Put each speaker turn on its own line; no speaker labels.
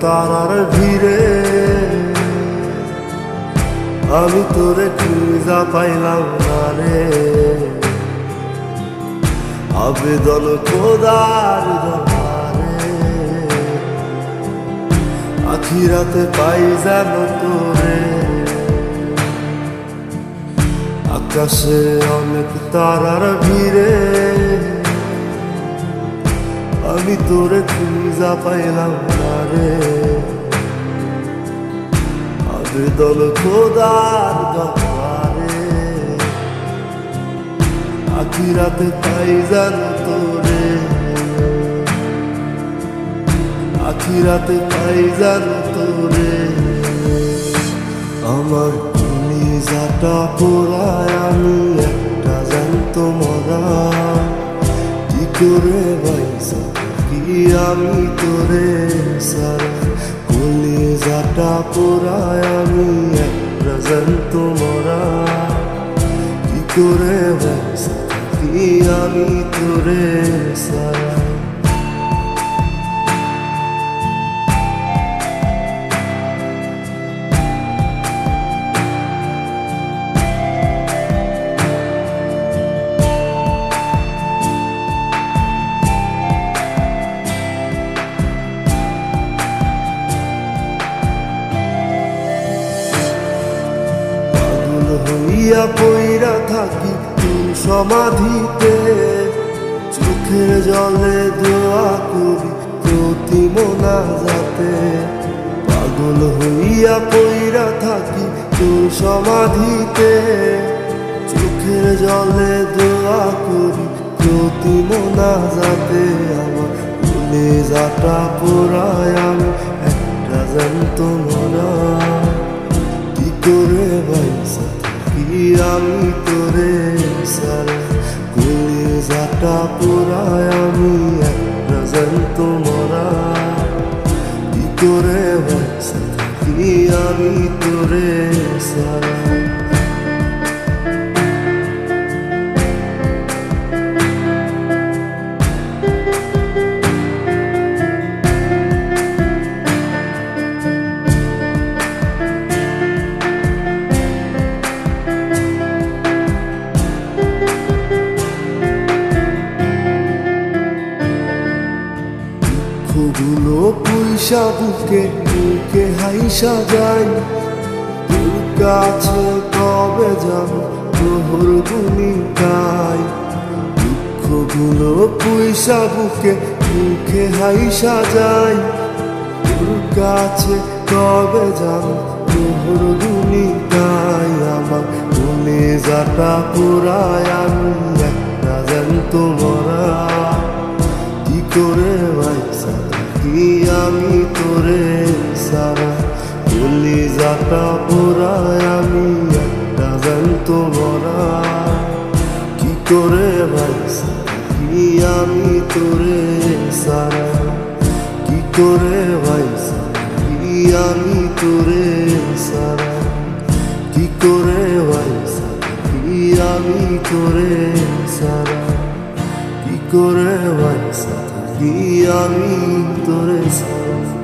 তারার ভিড়ে আমি তোরে খুঁজা পাইলাম না রে। আবেদন খোদার দরবারে আখিরাতে পাই যেন তোরে। আকাশে অনেক তারার ভিড়ে আমি তোরে খুঁজা পাইলাম না রে। আবেদন খোদার দরবারে আখিরাতে পাই যেন তোরে। আখিরাতে পাই যেন তোরে। আমার কলিজাটা পোড়ায় আমি একটা জ্যান্ত মরা। কি করে বাইসা থাকি আমি তোরে সারা। কলিজাটা পোড়ায় আমি একটা জ্যান্ত মরা। কি করে বাইসা থাকি আমি তোরে সারা। হইয়া পইরা থাকি তোর সমাধিতে। চোখের জলে দোয়া করি প্রতি মোনাজাতে। পাগল হইয়া পইরা থাকি তোর সমাধিতে। চোখের জলে দোয়া করি প্রতি মোনাজাতে। আমার কলিজাটা পোড়ায় আমি একটা জ্যান্ত মরা। কি করে বাইসা থাকি আমি তোরে সারা। কলিজাটা পোড়ায় আমি একটা জ্যান্ত মরা। কি করে বাইসা থাকি আমি তোরে সারা। দুঃখগুলো পয়সা বুকে বুকে হাইসা যাই। তোর কাছে কবে যাব তোর ভূমিকায়। দুঃখগুলো পয়সা বুকে বুকে হাইসা যাই। তোর কাছে কবে যাব তোর ভূমিকায়। আমার কলিজাটা পোড়ায় আমি একটা জ্যান্ত মরা। কি করে বাইসা থাকি আমি তোরে সারা। কলিজাটা পোড়ায় আমি একটা জ্যান্ত মরা। কি করে বাইসা থাকি আমি তোরে সারা। কি করে বাইসা থাকি আমি তোরে সারা। কি করে বাইসা থাকি আমি তোরে সারা। কি করে বাইসা থাকি আমি তোরে সারা।